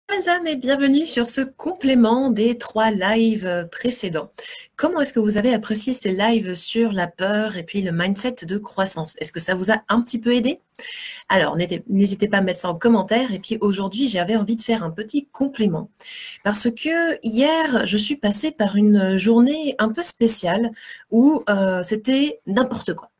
Mesdames et bienvenue sur ce complément des 3 lives précédents. Comment est-ce que vous avez apprécié ces lives sur la peur et puis le mindset de croissance? Est-ce que ça vous a un petit peu aidé? Alors, n'hésitez pas à mettre ça en commentaire. Et puis aujourd'hui, j'avais envie de faire un petit complément. Parce que hier, je suis passée par une journée un peu spéciale où c'était n'importe quoi.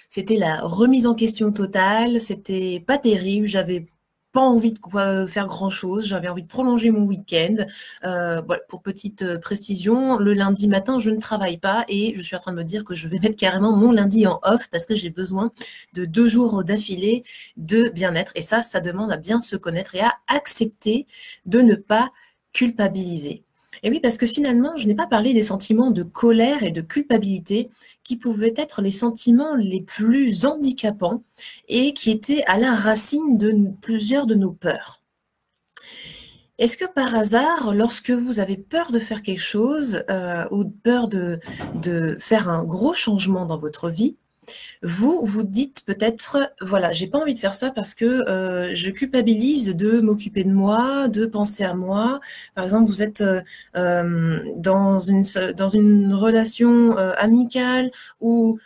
C'était la remise en question totale, c'était pas terrible, j'avais pas envie de faire grand-chose, j'avais envie de prolonger mon week-end. Voilà, pour petite précision, le lundi matin, je ne travaille pas et je suis en train de me dire que je vais mettre carrément mon lundi en off parce que j'ai besoin de 2 jours d'affilée de bien-être. Et ça demande à bien se connaître et à accepter de ne pas culpabiliser. Et oui, parce que finalement, je n'ai pas parlé des sentiments de colère et de culpabilité qui pouvaient être les sentiments les plus handicapants et qui étaient à la racine de plusieurs de nos peurs. Est-ce que par hasard, lorsque vous avez peur de faire quelque chose ou peur de faire un gros changement dans votre vie, vous vous dites peut-être, voilà, j'ai pas envie de faire ça parce que je culpabilise de m'occuper de moi, de penser à moi. Par exemple, vous êtes dans une relation amicale ou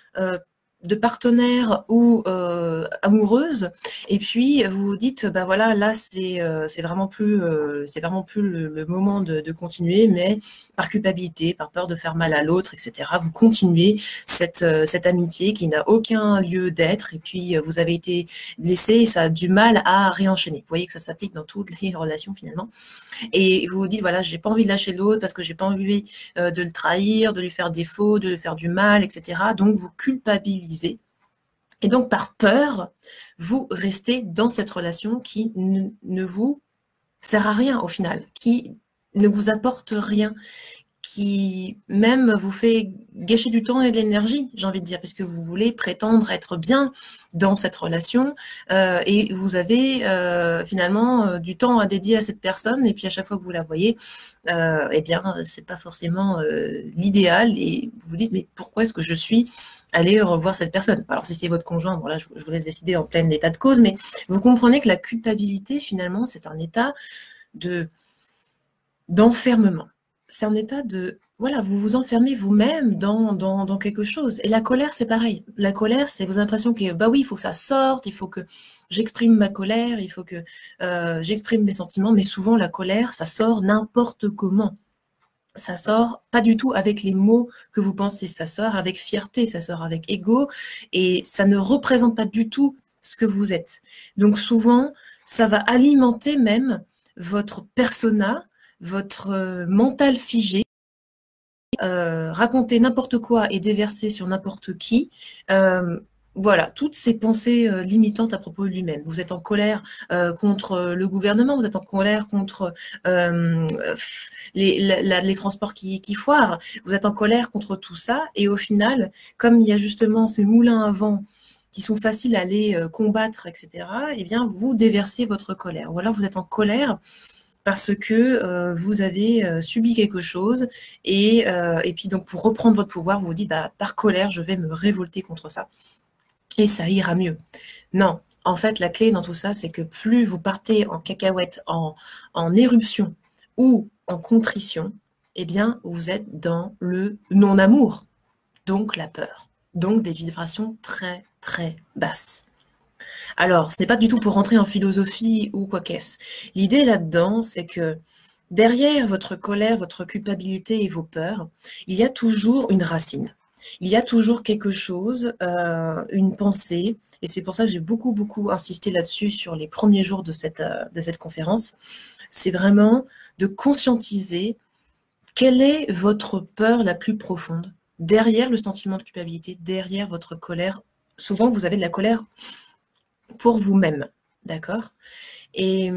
de partenaire ou amoureuse, et puis vous vous dites, bah voilà, là c'est vraiment plus le moment de continuer, mais par culpabilité, par peur de faire mal à l'autre, etc. Vous continuez cette amitié qui n'a aucun lieu d'être, et puis vous avez été blessé et ça a du mal à réenchaîner. Vous voyez que ça s'applique dans toutes les relations finalement. Et vous vous dites, voilà, j'ai pas envie de lâcher l'autre parce que j'ai pas envie de le trahir, de lui faire défaut, de lui faire du mal, etc. Donc vous culpabilisez. Et donc par peur, vous restez dans cette relation qui ne vous sert à rien au final, qui ne vous apporte rien, qui même vous fait gâcher du temps et de l'énergie, j'ai envie de dire, puisque vous voulez prétendre être bien dans cette relation et vous avez finalement du temps à dédier à cette personne, et puis à chaque fois que vous la voyez, eh bien, c'est pas forcément l'idéal, et vous vous dites, mais pourquoi est-ce que je suis allée revoir cette personne? Alors si c'est votre conjoint, bon là, je vous laisse décider en plein état de cause, mais vous comprenez que la culpabilité, finalement, c'est un état d'enfermement. C'est un état de, voilà, vous vous enfermez vous-même dans quelque chose. Et la colère, c'est pareil. La colère, c'est vos impressions que, bah oui, il faut que ça sorte, il faut que j'exprime ma colère, il faut que j'exprime mes sentiments, mais souvent, la colère, ça sort n'importe comment. Ça sort pas du tout avec les mots que vous pensez, ça sort avec fierté, ça sort avec ego, et ça ne représente pas du tout ce que vous êtes. Donc souvent, ça va alimenter même votre persona, votre mental figé, raconter n'importe quoi et déverser sur n'importe qui. Voilà, toutes ces pensées limitantes à propos de lui-même. Vous êtes en colère contre le gouvernement, vous êtes en colère contre les transports qui foirent, vous êtes en colère contre tout ça, et au final, comme il y a justement ces moulins à vent qui sont faciles à aller combattre, etc., eh bien, vous déversez votre colère. Ou alors vous êtes en colère parce que vous avez subi quelque chose, et puis donc pour reprendre votre pouvoir, vous vous dites, bah, par colère, je vais me révolter contre ça et ça ira mieux. Non, en fait, la clé dans tout ça, c'est que plus vous partez en cacahuète, en éruption ou en contrition, eh bien, vous êtes dans le non-amour, donc la peur, donc des vibrations très, très basses. Alors, ce n'est pas du tout pour rentrer en philosophie ou quoi qu'est-ce. L'idée là-dedans, c'est que derrière votre colère, votre culpabilité et vos peurs, il y a toujours une racine. Il y a toujours quelque chose, une pensée, et c'est pour ça que j'ai beaucoup, beaucoup insisté là-dessus sur les premiers jours de cette conférence. C'est vraiment de conscientiser quelle est votre peur la plus profonde derrière le sentiment de culpabilité, derrière votre colère. Souvent, vous avez de la colère pour vous-même, d'accord? Et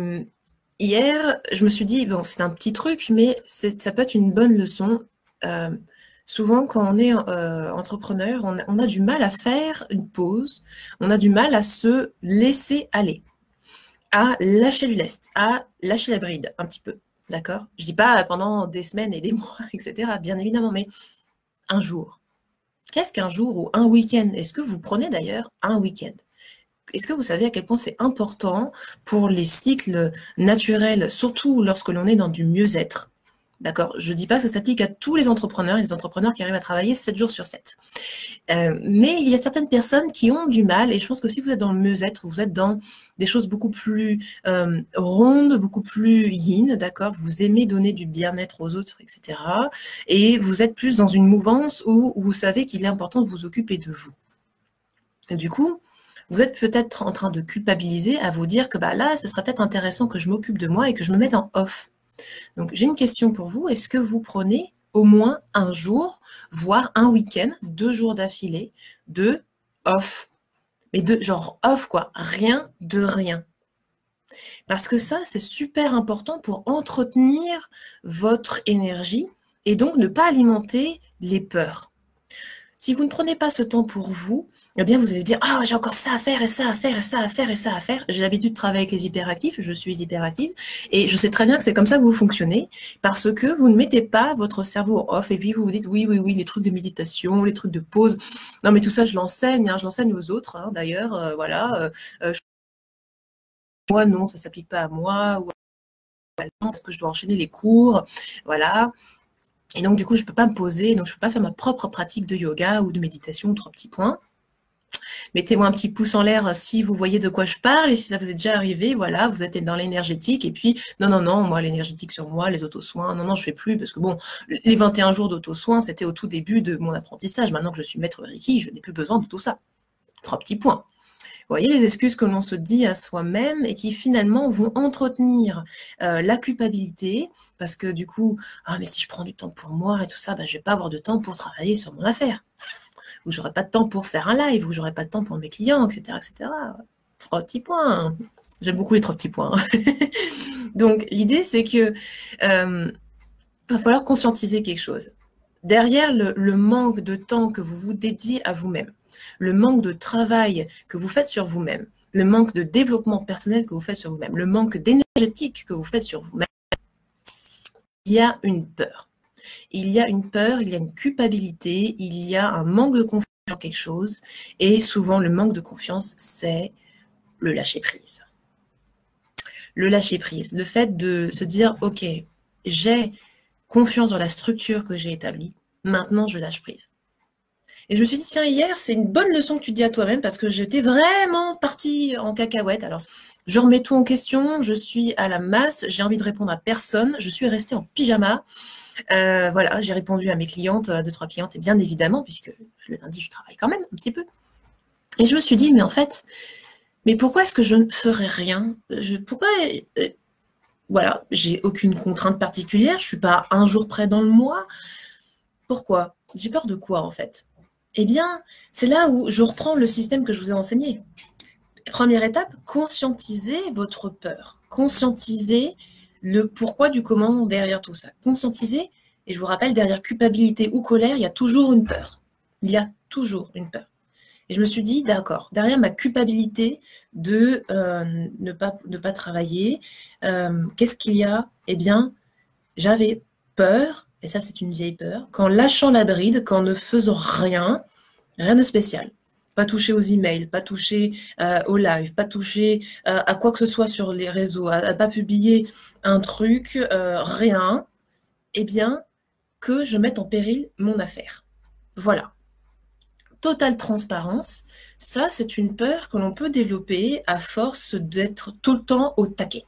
hier, je me suis dit, bon, c'est un petit truc, mais ça peut être une bonne leçon. Souvent, quand on est entrepreneur, on a du mal à faire une pause, on a du mal à se laisser aller, à lâcher du lest, à lâcher la bride un petit peu, d'accord? Je dis pas pendant des semaines et des mois, etc., bien évidemment, mais un jour. Qu'est-ce qu'un jour ou un week-end? Est-ce que vous prenez d'ailleurs un week-end? est-ce que vous savez à quel point c'est important pour les cycles naturels, surtout lorsque l'on est dans du mieux-être? D'accord, je ne dis pas que ça s'applique à tous les entrepreneurs. Il y a des entrepreneurs qui arrivent à travailler 7 jours sur 7. Mais il y a certaines personnes qui ont du mal, et je pense que si vous êtes dans le mieux-être, vous êtes dans des choses beaucoup plus rondes, beaucoup plus yin, d'accord? Vous aimez donner du bien-être aux autres, etc. Et vous êtes plus dans une mouvance où vous savez qu'il est important de vous occuper de vous. Et du coup, vous êtes peut-être en train de culpabiliser à vous dire que bah, là, ce serait peut-être intéressant que je m'occupe de moi et que je me mette en off. Donc, j'ai une question pour vous. Est-ce que vous prenez au moins un jour, voire un week-end, 2 jours d'affilée, de off? Mais de genre off, quoi. Rien de rien. Parce que ça, c'est super important pour entretenir votre énergie et donc ne pas alimenter les peurs. Si vous ne prenez pas ce temps pour vous, eh bien vous allez dire « Ah, j'ai encore ça à faire, et ça à faire, et ça à faire, et ça à faire. » J'ai l'habitude de travailler avec les hyperactifs, je suis hyperactive, et je sais très bien que c'est comme ça que vous fonctionnez, parce que vous ne mettez pas votre cerveau off, et puis vous vous dites « Oui, oui, oui, les trucs de méditation, les trucs de pause. » Non, mais tout ça, je l'enseigne aux autres, hein, d'ailleurs, voilà. Moi, non, ça ne s'applique pas à moi, ou à parce que je dois enchaîner les cours, voilà. Et donc, du coup, je ne peux pas me poser, donc je ne peux pas faire ma propre pratique de yoga ou de méditation ou 3 petits points. Mettez-moi un petit pouce en l'air si vous voyez de quoi je parle et si ça vous est déjà arrivé, voilà, vous êtes dans l'énergétique et puis non, non, non, moi l'énergétique sur moi, les auto-soins, non, non, je fais plus parce que bon, les 21 jours d'auto-soins, c'était au tout début de mon apprentissage. Maintenant que je suis maître Reiki, je n'ai plus besoin de tout ça. 3 petits points. Vous voyez les excuses que l'on se dit à soi-même et qui finalement vont entretenir la culpabilité parce que du coup, ah mais si je prends du temps pour moi et tout ça, bah, je ne vais pas avoir de temps pour travailler sur mon affaire. Ou j'aurai pas de temps pour faire un live, ou j'aurai pas de temps pour mes clients, etc. etc. 3 petits points. J'aime beaucoup les 3 petits points. Donc l'idée c'est que va falloir conscientiser quelque chose. Derrière le manque de temps que vous vous dédiez à vous-même, le manque de travail que vous faites sur vous-même, le manque de développement personnel que vous faites sur vous-même, le manque d'énergétique que vous faites sur vous-même, il y a une peur. Il y a une peur, il y a une culpabilité, il y a un manque de confiance en quelque chose, et souvent le manque de confiance, c'est le lâcher-prise. Le lâcher-prise, le fait de se dire, ok, j'ai confiance dans la structure que j'ai établie, maintenant je lâche prise. Et je me suis dit, tiens, hier, c'est une bonne leçon que tu dis à toi-même parce que j'étais vraiment partie en cacahuète. Alors, je remets tout en question, je suis à la masse, j'ai envie de répondre à personne, je suis restée en pyjama. Voilà, j'ai répondu à mes clientes, à 2-3 clientes, et bien évidemment, puisque le lundi, je travaille quand même un petit peu. Et je me suis dit, mais en fait, mais pourquoi est-ce que je ne ferais rien? Pourquoi voilà, j'ai aucune contrainte particulière, je ne suis pas un jour près dans le mois. Pourquoi? J'ai peur de quoi, en fait? Eh bien, c'est là où je reprends le système que je vous ai enseigné. Première étape, conscientiser votre peur. Conscientiser le pourquoi du comment derrière tout ça. Conscientiser, et je vous rappelle, derrière culpabilité ou colère, il y a toujours une peur. Il y a toujours une peur. Et je me suis dit, d'accord, derrière ma culpabilité de ne pas travailler, qu'est-ce qu'il y a? Eh bien, j'avais peur, et ça c'est une vieille peur, qu'en lâchant la bride, qu'en ne faisant rien, rien de spécial. Pas toucher aux emails, pas toucher au live, pas toucher à quoi que ce soit sur les réseaux, à pas publier un truc, rien, eh bien, que je mette en péril mon affaire. Voilà. Totale transparence, ça c'est une peur que l'on peut développer à force d'être tout le temps au taquet.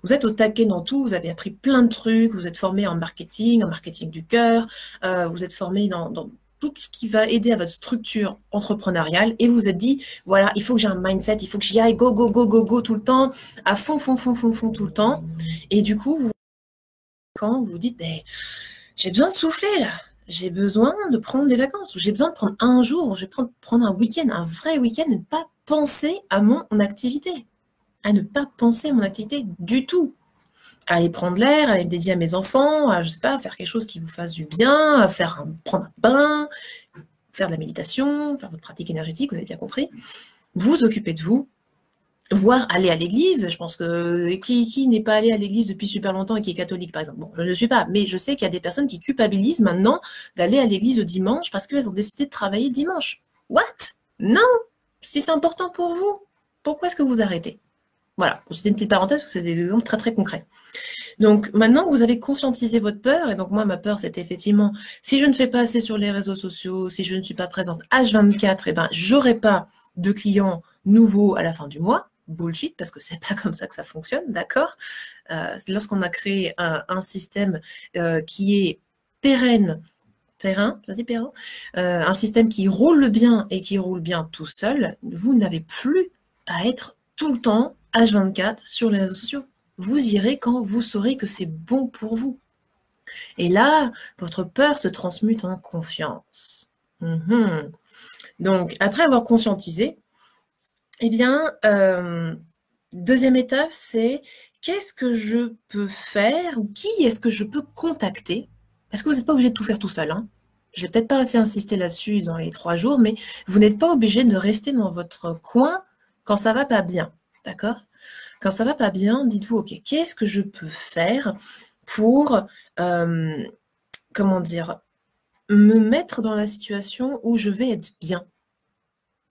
Vous êtes au taquet dans tout, vous avez appris plein de trucs, vous êtes formé en marketing du cœur, vous êtes formé dans tout ce qui va aider à votre structure entrepreneuriale et vous vous êtes dit, voilà, il faut que j'ai un mindset, il faut que j'y aille, go, go, go, go, go tout le temps, à fond, fond, fond, fond, fond tout le temps. Et du coup, quand vous vous dites, ben, j'ai besoin de souffler là, j'ai besoin de prendre des vacances, ou j'ai besoin de prendre un jour, je vais prendre un week-end, un vrai week-end, et ne pas penser à mon activité. À ne pas penser à mon activité du tout. À aller prendre l'air, à aller me dédier à mes enfants, à, je sais pas, faire quelque chose qui vous fasse du bien, à prendre un bain, faire de la méditation, faire votre pratique énergétique, vous avez bien compris. Vous occupez de vous, voire aller à l'église. Je pense que qui n'est pas allé à l'église depuis super longtemps et qui est catholique, par exemple? Bon, je ne le suis pas, mais je sais qu'il y a des personnes qui culpabilisent maintenant d'aller à l'église le dimanche parce qu'elles ont décidé de travailler dimanche. What? Non! Si c'est important pour vous, pourquoi est-ce que vous arrêtez? Voilà, c'était une petite parenthèse parce que c'est des exemples très très concrets. Donc maintenant que vous avez conscientisé votre peur, et donc moi ma peur c'était effectivement, si je ne fais pas assez sur les réseaux sociaux, si je ne suis pas présente H24, eh ben j'aurai pas de clients nouveaux à la fin du mois. Bullshit, parce que c'est pas comme ça que ça fonctionne, d'accord? Lorsqu'on a créé un système qui est pérenne, un système qui roule bien et qui roule bien tout seul, vous n'avez plus à être tout le temps H24 sur les réseaux sociaux. Vous irez quand vous saurez que c'est bon pour vous. Et là, votre peur se transmute en confiance. Donc, après avoir conscientisé, eh bien, deuxième étape, c'est qu'est-ce que je peux faire ou qui est-ce que je peux contacter? Parce que vous n'êtes pas obligé de tout faire tout seul. Hein. Je vais peut-être pas assez insister là-dessus dans les 3 jours, mais vous n'êtes pas obligé de rester dans votre coin quand ça va pas bien. D'accord? Quand ça va pas bien, dites-vous, ok, qu'est-ce que je peux faire pour, comment dire, me mettre dans la situation où je vais être bien?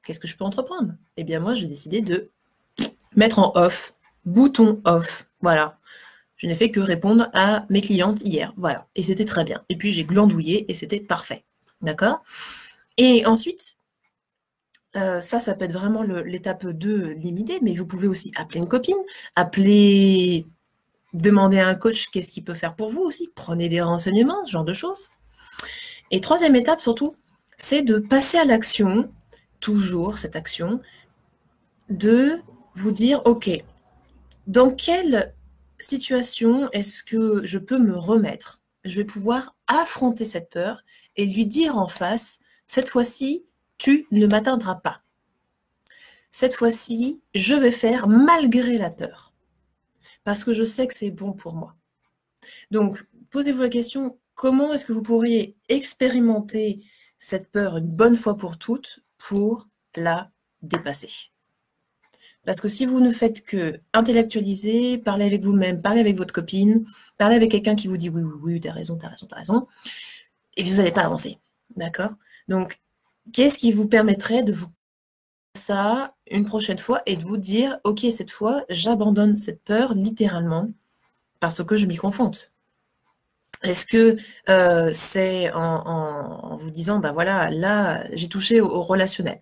Qu'est-ce que je peux entreprendre? Eh bien, moi, j'ai décidé de mettre en off, bouton off, voilà. Je n'ai fait que répondre à mes clientes hier, voilà. Et c'était très bien. Et puis, j'ai glandouillé et c'était parfait. D'accord? Et ensuite, ça peut être vraiment l'étape 2 limitée, mais vous pouvez aussi appeler une copine, demander à un coach qu'est-ce qu'il peut faire pour vous aussi, prenez des renseignements, ce genre de choses. Et troisième étape surtout, c'est de passer à l'action, toujours cette action, de vous dire, ok, dans quelle situation est-ce que je peux me remettre? Je vais pouvoir affronter cette peur et lui dire en face, cette fois-ci, tu ne m'atteindras pas. Cette fois-ci, je vais faire malgré la peur. Parce que je sais que c'est bon pour moi. Donc, posez-vous la question, comment est-ce que vous pourriez expérimenter cette peur une bonne fois pour toutes pour la dépasser? Parce que si vous ne faites que intellectualiser, parler avec vous-même, parler avec votre copine, parler avec quelqu'un qui vous dit oui, oui, oui, t'as raison, et vous n'allez pas avancer. D'accord? Donc, qu'est-ce qui vous permettrait de vous ça une prochaine fois et de vous dire, ok, cette fois, j'abandonne cette peur littéralement parce que je m'y confronte. Est-ce que c'est en vous disant, bah voilà, là, j'ai touché au relationnel.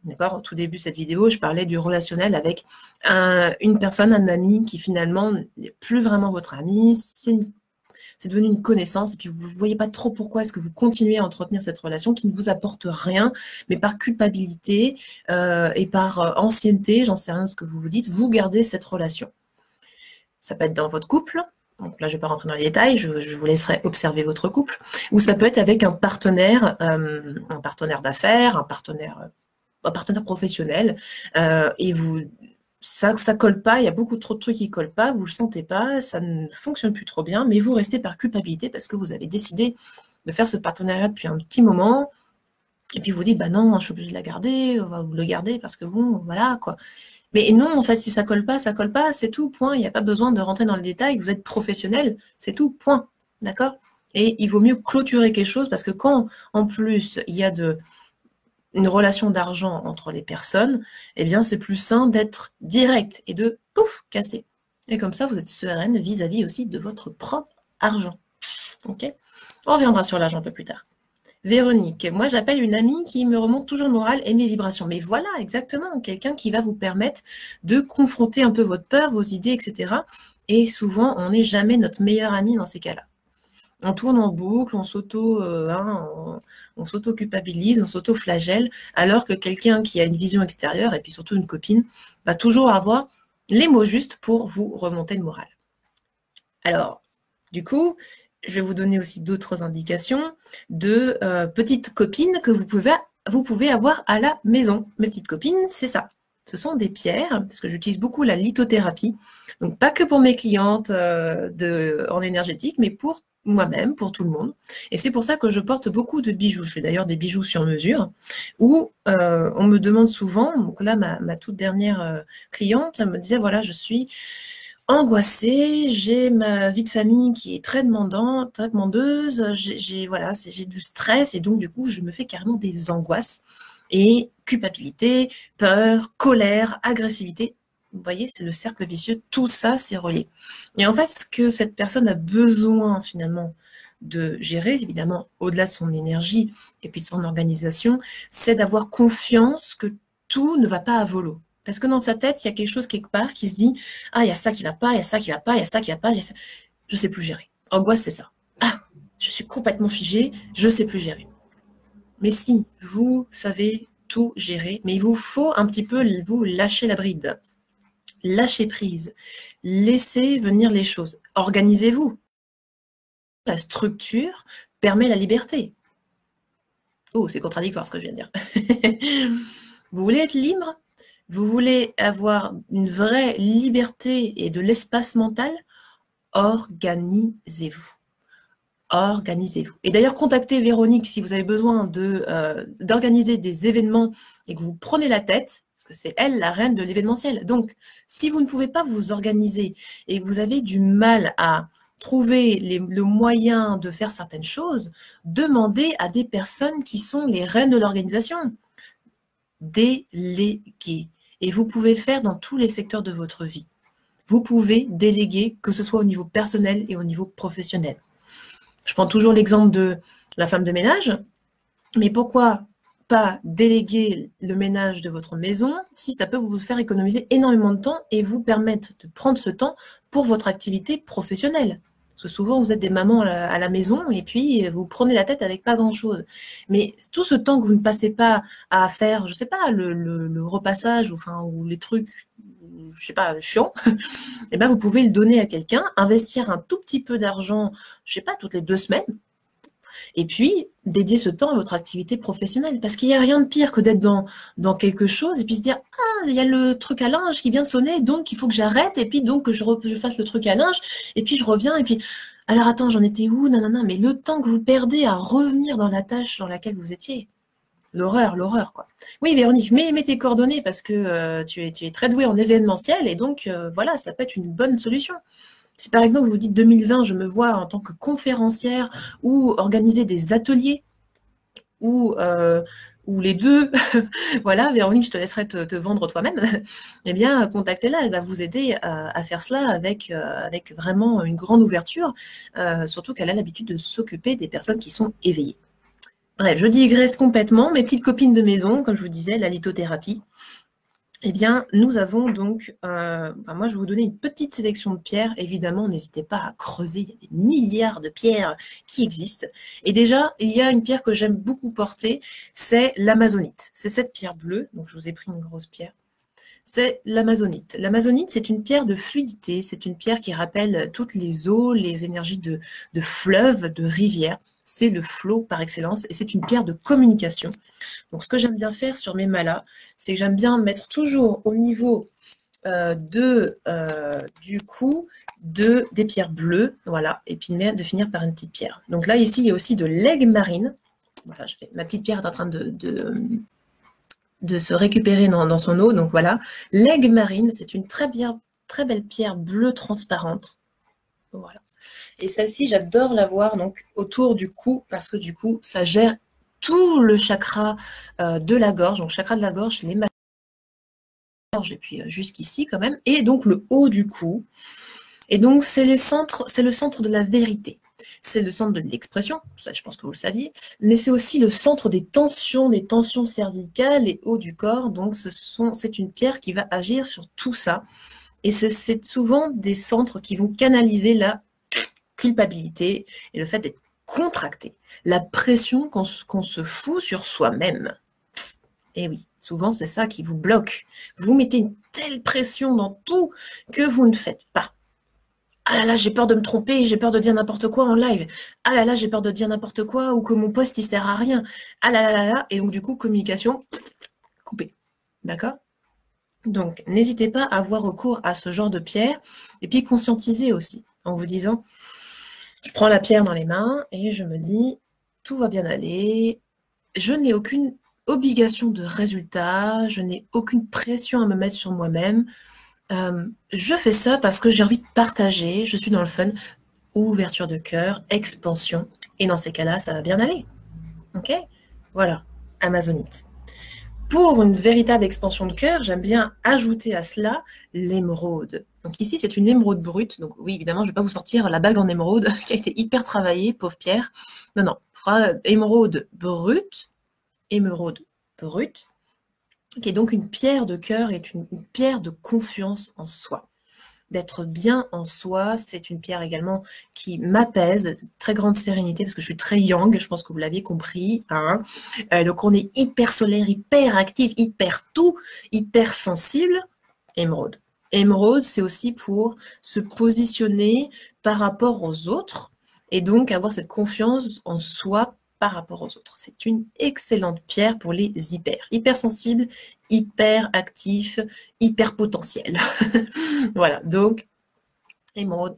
D'accord? Au tout début de cette vidéo, je parlais du relationnel avec une personne, un ami qui finalement n'est plus vraiment votre ami, c'est devenu une connaissance, et puis vous ne voyez pas trop pourquoi est-ce que vous continuez à entretenir cette relation qui ne vous apporte rien, mais par culpabilité et par ancienneté, j'en sais rien de ce que vous vous dites, vous gardez cette relation. Ça peut être dans votre couple, donc là je ne vais pas rentrer dans les détails, je vous laisserai observer votre couple, ou ça peut être avec un partenaire d'affaires, un partenaire professionnel, et ça colle pas, il y a beaucoup trop de trucs qui collent pas, vous le sentez pas, ça ne fonctionne plus trop bien, mais vous restez par culpabilité parce que vous avez décidé de faire ce partenariat depuis un petit moment, et puis vous dites, bah non, je suis obligée de la garder, on va le garder parce que bon, voilà, quoi. Mais non, en fait, si ça colle pas, c'est tout, point, il n'y a pas besoin de rentrer dans le détail, vous êtes professionnel, c'est tout, point, d'accord? Et il vaut mieux clôturer quelque chose parce que quand, en plus, il y a une relation d'argent entre les personnes, eh bien, c'est plus sain d'être direct et de, pouf, casser. Et comme ça, vous êtes sereine vis-à-vis aussi de votre propre argent. Ok? On reviendra sur l'argent un peu plus tard. Véronique, moi, j'appelle une amie qui me remonte toujours le moral et mes vibrations. Mais voilà, exactement, quelqu'un qui va vous permettre de confronter un peu votre peur, vos idées, etc. Et souvent, on n'est jamais notre meilleur ami dans ces cas-là. On tourne en boucle, on s'auto-culpabilise, on s'auto-flagelle, alors que quelqu'un qui a une vision extérieure, et puis surtout une copine, va toujours avoir les mots justes pour vous remonter le moral. Alors, du coup, je vais vous donner aussi d'autres indications de petites copines que vous pouvez avoir à la maison. Mes petites copines, c'est ça. Ce sont des pierres, parce que j'utilise beaucoup la lithothérapie. Donc, pas que pour mes clientes en énergétique, mais pour moi-même, pour tout le monde. Et c'est pour ça que je porte beaucoup de bijoux. Je fais d'ailleurs des bijoux sur mesure, où on me demande souvent, donc là, ma toute dernière cliente, elle me disait, voilà, je suis angoissée, j'ai ma vie de famille qui est très demandante, très demandeuse, j'ai du stress, et donc du coup, je me fais carrément des angoisses. Et culpabilité, peur, colère, agressivité. Vous voyez, c'est le cercle vicieux. Tout ça, c'est relié. Et en fait, ce que cette personne a besoin finalement de gérer, évidemment, au-delà de son énergie et puis de son organisation, c'est d'avoir confiance que tout ne va pas à volo. Parce que dans sa tête, il y a quelque chose quelque part qui se dit « Ah, il y a ça qui va pas, il y a ça qui va pas, il y a ça qui va pas, il y a ça. Je sais plus gérer. » Angoisse, c'est ça. Ah, je suis complètement figée, je sais plus gérer. Mais si, vous savez tout gérer, mais il vous faut un petit peu vous lâcher la bride, lâcher prise, laissez venir les choses, organisez-vous. La structure permet la liberté. Oh, c'est contradictoire ce que je viens de dire. Vous voulez être libre? Vous voulez avoir une vraie liberté et de l'espace mental? Organisez-vous. Organisez-vous. Et d'ailleurs, contactez Véronique si vous avez besoin d'organiser des événements et que vous prenez la tête, parce que c'est elle la reine de l'événementiel. Donc, si vous ne pouvez pas vous organiser et que vous avez du mal à trouver le moyen de faire certaines choses, demandez à des personnes qui sont les reines de l'organisation. Déléguer. Et vous pouvez le faire dans tous les secteurs de votre vie. Vous pouvez déléguer, que ce soit au niveau personnel et au niveau professionnel. Je prends toujours l'exemple de la femme de ménage, mais pourquoi pas déléguer le ménage de votre maison si ça peut vous faire économiser énormément de temps et vous permettre de prendre ce temps pour votre activité professionnelle. Parce que souvent, vous êtes des mamans à la maison et puis vous prenez la tête avec pas grand-chose. Mais tout ce temps que vous ne passez pas à faire, je sais pas, le repassage ou les trucs, je sais pas, chiants, eh ben, vous pouvez le donner à quelqu'un, investir un tout petit peu d'argent, je sais pas, toutes les 2 semaines, et puis dédier ce temps à votre activité professionnelle. Parce qu'il n'y a rien de pire que d'être dans quelque chose et puis se dire « Ah, il y a le truc à linge qui vient de sonner, donc il faut que j'arrête, et puis donc que je fasse le truc à linge, et puis je reviens, et puis... Alors attends, j'en étais où? Nanana. » Mais le temps que vous perdez à revenir dans la tâche dans laquelle vous étiez, l'horreur, quoi. Oui, Véronique, mets tes coordonnées parce que tu es très douée en événementiel et donc voilà, ça peut être une bonne solution. Si par exemple vous dites 2020, je me vois en tant que conférencière ou organiser des ateliers ou les deux, voilà, Véronique, je te laisserai te vendre toi-même, eh bien, contactez-la, elle va vous aider à faire cela avec vraiment une grande ouverture, surtout qu'elle a l'habitude de s'occuper des personnes qui sont éveillées. Bref, je digresse complètement. Mes petites copines de maison, comme je vous disais, la lithothérapie. Eh bien, nous avons donc, moi je vais vous donner une petite sélection de pierres. Évidemment, n'hésitez pas à creuser, il y a des milliards de pierres qui existent. Et déjà, il y a une pierre que j'aime beaucoup porter, c'est l'amazonite. C'est cette pierre bleue, donc je vous ai pris une grosse pierre. C'est l'amazonite. L'amazonite, c'est une pierre de fluidité, c'est une pierre qui rappelle toutes les eaux, les énergies de fleuves, de rivières. C'est le flot par excellence et c'est une pierre de communication. Donc, ce que j'aime bien faire sur mes malas, c'est que j'aime bien mettre toujours au niveau du cou des pierres bleues, voilà, et puis de finir par une petite pierre. Donc là, ici, il y a aussi de l'aigle marine. Voilà, ma petite pierre est en train de se récupérer dans son eau, donc voilà. L'aigle marine, c'est une très belle pierre bleue transparente. Voilà. Et celle-ci, j'adore la voir donc autour du cou, parce que du coup, ça gère tout le chakra de la gorge, donc chakra de la gorge, les gorge et puis jusqu'ici quand même, et donc le haut du cou. Et donc c'est le centre de la vérité. C'est le centre de l'expression, ça je pense que vous le saviez, mais c'est aussi le centre des tensions cervicales et haut du corps. Donc c'est une pierre qui va agir sur tout ça. Et c'est souvent des centres qui vont canaliser la culpabilité et le fait d'être contracté, la pression qu'on se fout sur soi-même. Et oui, souvent c'est ça qui vous bloque. Vous mettez une telle pression dans tout que vous ne faites pas. Ah là là, j'ai peur de me tromper, j'ai peur de dire n'importe quoi en live. Ah là là, j'ai peur de dire n'importe quoi ou que mon post il sert à rien. Ah là là là là. Et donc du coup, communication coupée. D'accord? Donc, n'hésitez pas à avoir recours à ce genre de pierre et puis conscientiser aussi en vous disant, je prends la pierre dans les mains et je me dis, tout va bien aller. Je n'ai aucune obligation de résultat, je n'ai aucune pression à me mettre sur moi-même. Je fais ça parce que j'ai envie de partager, je suis dans le fun, ouverture de cœur, expansion, et dans ces cas-là, ça va bien aller. Ok? Voilà, amazonite. Pour une véritable expansion de cœur, j'aime bien ajouter à cela l'émeraude. Donc ici, c'est une émeraude brute. Donc oui, évidemment, je ne vais pas vous sortir la bague en émeraude qui a été hyper travaillée, pauvre Pierre. Non, non, émeraude brute, qui est donc une pierre de cœur, est une pierre de confiance en soi. D'être bien en soi, c'est une pierre également qui m'apaise, très grande sérénité, parce que je suis très yang, je pense que vous l'aviez compris. Hein. Donc on est hyper solaire, hyper actif, hyper tout, hyper sensible. Émeraude. Émeraude, c'est aussi pour se positionner par rapport aux autres, et donc avoir cette confiance en soi par rapport aux autres. C'est une excellente pierre pour les hypersensibles, hyper actifs, hyper potentiels. Voilà, donc émeraude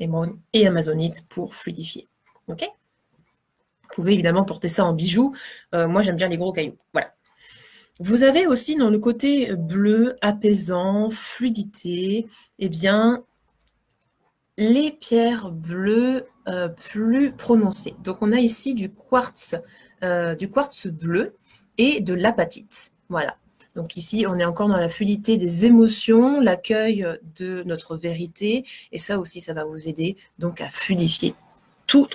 et amazonite pour fluidifier. Ok. Vous pouvez évidemment porter ça en bijoux. Moi, j'aime bien les gros cailloux. Voilà. Vous avez aussi dans le côté bleu, apaisant, fluidité, eh bien, les pierres bleues plus prononcées. Donc, on a ici du quartz bleu et de l'apatite. Voilà. Donc ici, on est encore dans la fluidité des émotions, l'accueil de notre vérité. Et ça aussi, ça va vous aider donc à fluidifier tout.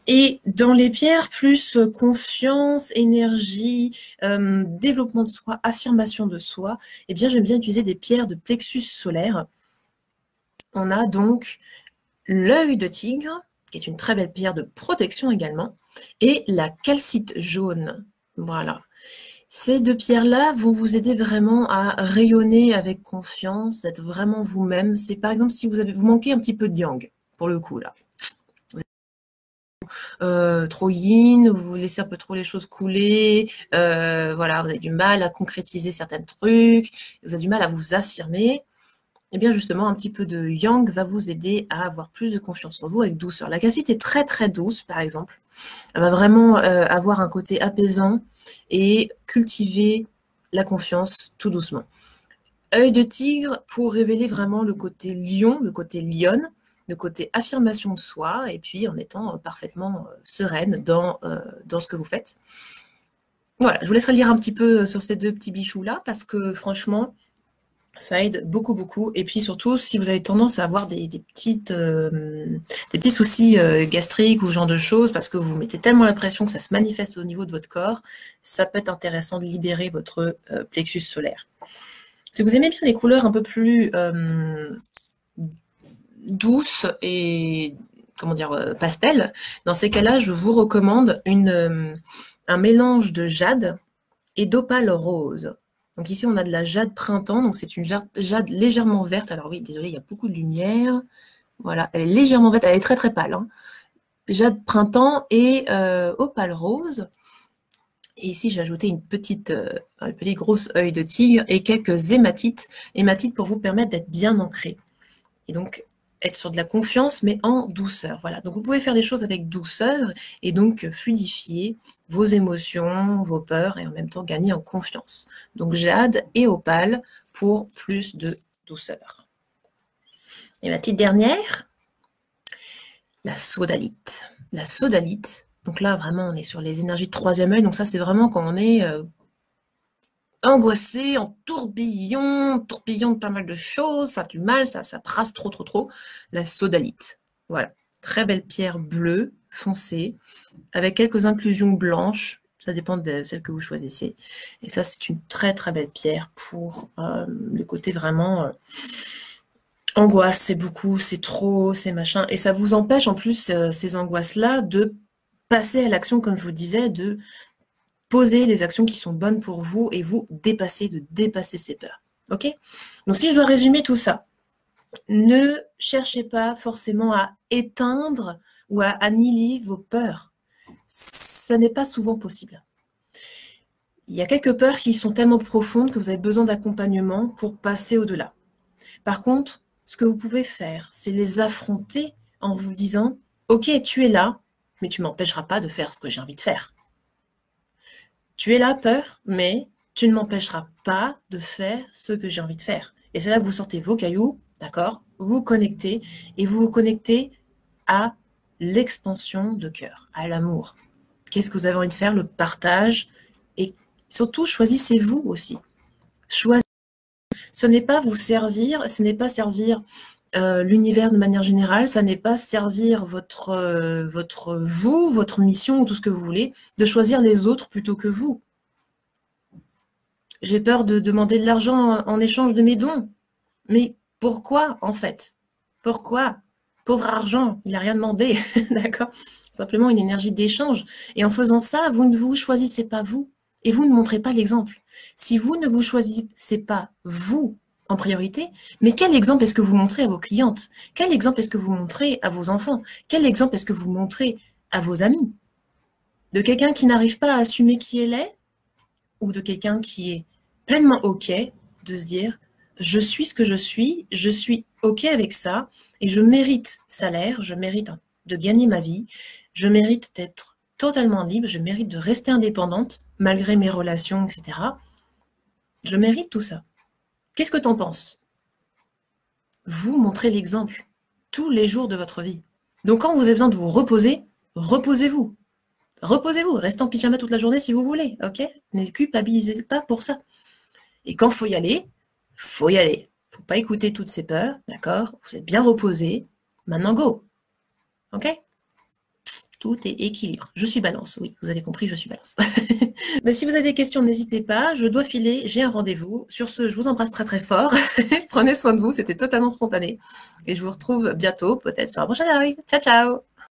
Et dans les pierres, plus confiance, énergie, développement de soi, affirmation de soi, eh bien, j'aime bien utiliser des pierres de plexus solaire. On a donc l'œil de tigre, qui est une très belle pierre de protection également, et la calcite jaune. Voilà. Ces deux pierres-là vont vous aider vraiment à rayonner avec confiance, d'être vraiment vous-même. C'est par exemple si vous manquez un petit peu de yang, pour le coup, là. Trop yin, vous laissez un peu trop les choses couler, voilà, vous avez du mal à concrétiser certains trucs, vous avez du mal à vous affirmer. Et bien justement, un petit peu de yang va vous aider à avoir plus de confiance en vous avec douceur. La calcite est très très douce, par exemple. Elle va vraiment avoir un côté apaisant et cultiver la confiance tout doucement. Œil de tigre pour révéler vraiment le côté lion, le côté lionne, le côté affirmation de soi, et puis en étant parfaitement sereine dans ce que vous faites. Voilà, je vous laisserai lire un petit peu sur ces deux petits bijoux-là, parce que franchement, ça aide beaucoup. Et puis surtout, si vous avez tendance à avoir des petits soucis gastriques ou ce genre de choses, parce que vous mettez tellement la pression que ça se manifeste au niveau de votre corps, ça peut être intéressant de libérer votre plexus solaire. Si vous aimez bien les couleurs un peu plus douces et pastel, dans ces cas-là, je vous recommande un mélange de jade et d'opale rose. Donc ici, on a de la jade printemps, donc c'est une jade légèrement verte. Alors oui, désolé, il y a beaucoup de lumière. Voilà, elle est légèrement verte, elle est très très pâle. Hein. Jade printemps et opale rose. Et ici, j'ai ajouté une petite grosse œil de tigre et quelques hématites. Hématites pour vous permettre d'être bien ancré. Et donc, être sur de la confiance, mais en douceur. Voilà. Donc, vous pouvez faire des choses avec douceur et donc fluidifier vos émotions, vos peurs et en même temps gagner en confiance. Donc, jade et opale pour plus de douceur. Et ma petite dernière, la sodalite. La sodalite, donc là, vraiment, on est sur les énergies de troisième œil. Donc ça, c'est vraiment quand on est angoissé, en tourbillon de pas mal de choses, ça a du mal, ça brasse trop. La sodalite. Voilà. Très belle pierre bleue, foncée, avec quelques inclusions blanches. Ça dépend de celle que vous choisissez. Et ça, c'est une très très belle pierre pour le côté vraiment angoisse. C'est beaucoup, c'est trop, c'est machin. Et ça vous empêche en plus, ces angoisses-là, de passer à l'action, comme je vous disais, de poser les actions qui sont bonnes pour vous et vous de dépasser ces peurs. Ok? Donc, si je dois résumer tout ça, ne cherchez pas forcément à éteindre ou à annihiler vos peurs. Ce n'est pas souvent possible. Il y a quelques peurs qui sont tellement profondes que vous avez besoin d'accompagnement pour passer au-delà. Par contre, ce que vous pouvez faire, c'est les affronter en vous disant « Ok, tu es là, mais tu ne m'empêcheras pas de faire ce que j'ai envie de faire. » Tu es là, peur, mais tu ne m'empêcheras pas de faire ce que j'ai envie de faire. Et c'est là que vous sortez vos cailloux, d'accord? Vous connectez et vous vous connectez à l'expansion de cœur, à l'amour. Qu'est-ce que vous avez envie de faire? Le partage et Surtout, choisissez-vous aussi. Choisissez. Ce n'est pas vous servir, ce n'est pas servir l'univers de manière générale, ça n'est pas servir votre mission ou tout ce que vous voulez, de choisir les autres plutôt que vous. J'ai peur de demander de l'argent en échange de mes dons. Mais pourquoi, en fait? Pourquoi? Pauvre argent, il n'a rien demandé, d'accord? Simplement une énergie d'échange. Et en faisant ça, vous ne vous choisissez pas vous. Et vous ne montrez pas l'exemple. Si vous ne vous choisissez pas vous en priorité, mais quel exemple est-ce que vous montrez à vos clientes? Quel exemple est-ce que vous montrez à vos enfants? Quel exemple est-ce que vous montrez à vos amis? De quelqu'un qui n'arrive pas à assumer qui elle est? Ou de quelqu'un qui est pleinement OK de se dire « je suis ce que je suis OK avec ça, et je mérite salaire, je mérite de gagner ma vie, je mérite d'être totalement libre, je mérite de rester indépendante, malgré mes relations, etc. Je mérite tout ça. » Qu'est-ce que tu en penses? Vous montrez l'exemple tous les jours de votre vie. Donc quand vous avez besoin de vous reposer, reposez-vous. Reposez-vous, restez en pyjama toute la journée si vous voulez, ok? Ne culpabilisez pas pour ça. Et quand il faut y aller, faut y aller. Il ne faut pas écouter toutes ces peurs, d'accord? Vous êtes bien reposé, maintenant go. Ok? Tout est équilibre. Je suis balance, oui, vous avez compris, je suis balance. Mais si vous avez des questions, n'hésitez pas, je dois filer, j'ai un rendez-vous. Sur ce, je vous embrasse très très fort. Prenez soin de vous, c'était totalement spontané. Et je vous retrouve bientôt, peut-être sur un prochain live. Ciao, ciao!